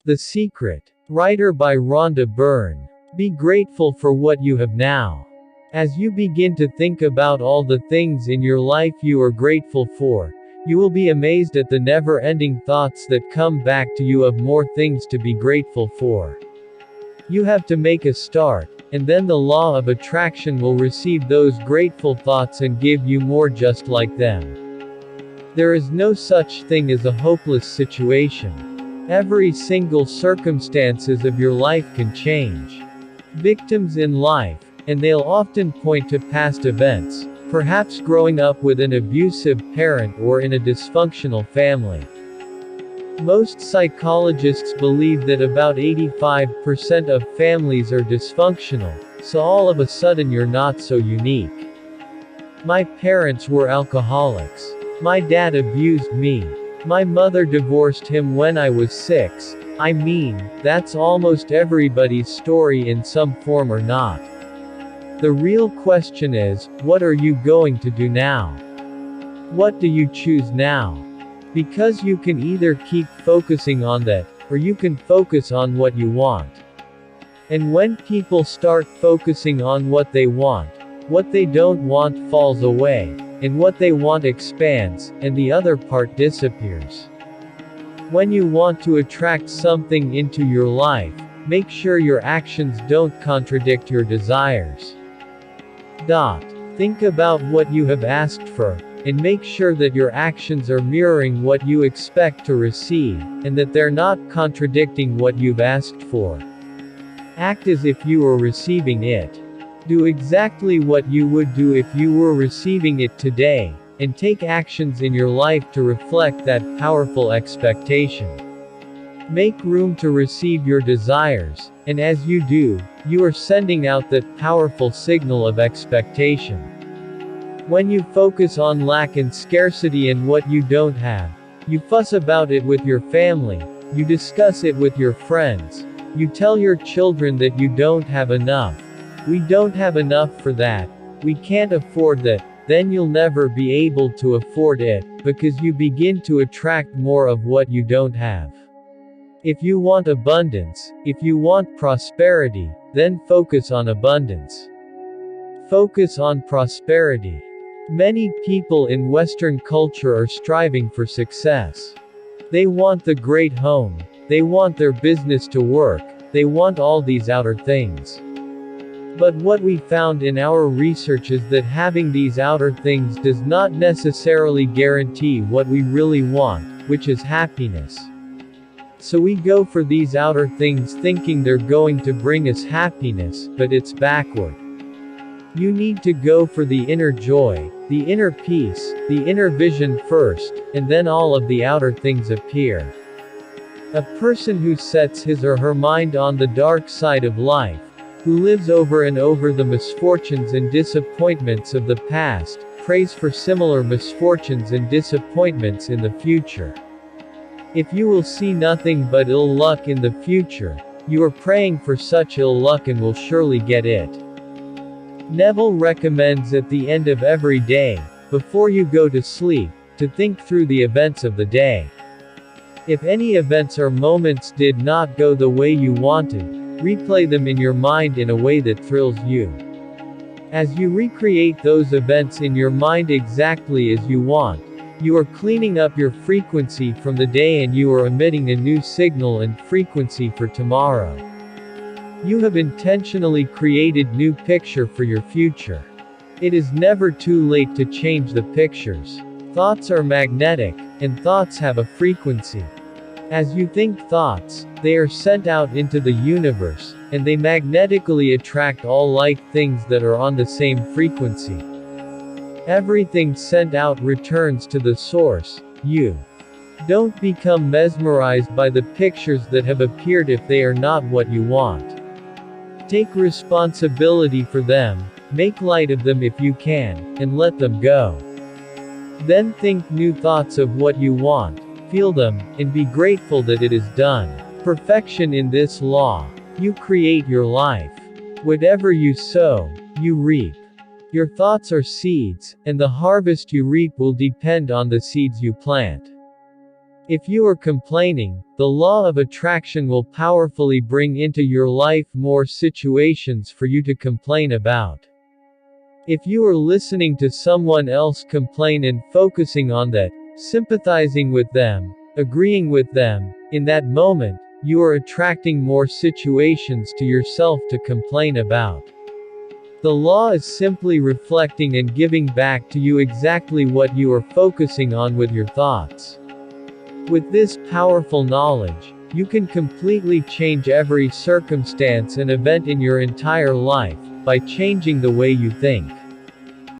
The Secret. Writer by Rhonda Byrne. Be grateful for what you have now. As you begin to think about all the things in your life you are grateful for, you will be amazed at the never-ending thoughts that come back to you of more things to be grateful for. You have to make a start, and then the law of attraction will receive those grateful thoughts and give you more just like them. There is no such thing as a hopeless situation. Every single circumstances of your life can change. Victims in life, and they'll often point to past events, perhaps growing up with an abusive parent or in a dysfunctional family. Most psychologists believe that about 85% of families are dysfunctional, so all of a sudden you're not so unique. My parents were alcoholics. My dad abused me. My mother divorced him when I was 6. I mean, that's almost everybody's story in some form or not. The real question is, what are you going to do now? What do you choose now? Because you can either keep focusing on that, or you can focus on what you want. And when people start focusing on what they want, what they don't want falls away, and what they want expands, and the other part disappears. When you want to attract something into your life, make sure your actions don't contradict your desires. Think about what you have asked for, and make sure that your actions are mirroring what you expect to receive, and that they're not contradicting what you've asked for. Act as if you were receiving it. Do exactly what you would do if you were receiving it today, and take actions in your life to reflect that powerful expectation. Make room to receive your desires, and as you do, you are sending out that powerful signal of expectation. When you focus on lack and scarcity and what you don't have, you fuss about it with your family, you discuss it with your friends, you tell your children that you don't have enough. We don't have enough for that. We can't afford that. Then you'll never be able to afford it, because you begin to attract more of what you don't have. If you want abundance, if you want prosperity, then focus on abundance. Focus on prosperity. Many people in Western culture are striving for success. They want the great home. They want their business to work. They want all these outer things. But what we found in our research is that having these outer things does not necessarily guarantee what we really want, which is happiness. So we go for these outer things thinking they're going to bring us happiness, but it's backward. You need to go for the inner joy, the inner peace, the inner vision first, and then all of the outer things appear. A person who sets his or her mind on the dark side of life, who lives over and over the misfortunes and disappointments of the past, prays for similar misfortunes and disappointments in the future. If you will see nothing but ill luck in the future, you are praying for such ill luck and will surely get it. Neville recommends at the end of every day, before you go to sleep, to think through the events of the day. If any events or moments did not go the way you wanted, replay them in your mind in a way that thrills you. As you recreate those events in your mind exactly as you want, you are cleaning up your frequency from the day and you are emitting a new signal and frequency for tomorrow. You have intentionally created new picture for your future. It is never too late to change the pictures. Thoughts are magnetic, and thoughts have a frequency. As you think thoughts, they are sent out into the universe, and they magnetically attract all like things that are on the same frequency. Everything sent out returns to the source, you. Don't become mesmerized by the pictures that have appeared if they are not what you want. Take responsibility for them, make light of them if you can, and let them go. Then think new thoughts of what you want. Feel them, and be grateful that it is done. Perfection in this law. You create your life. Whatever you sow, you reap. Your thoughts are seeds, and the harvest you reap will depend on the seeds you plant. If you are complaining, the law of attraction will powerfully bring into your life more situations for you to complain about. If you are listening to someone else complain and focusing on that, sympathizing with them, agreeing with them, in that moment, you are attracting more situations to yourself to complain about. The law is simply reflecting and giving back to you exactly what you are focusing on with your thoughts. With this powerful knowledge, you can completely change every circumstance and event in your entire life, by changing the way you think.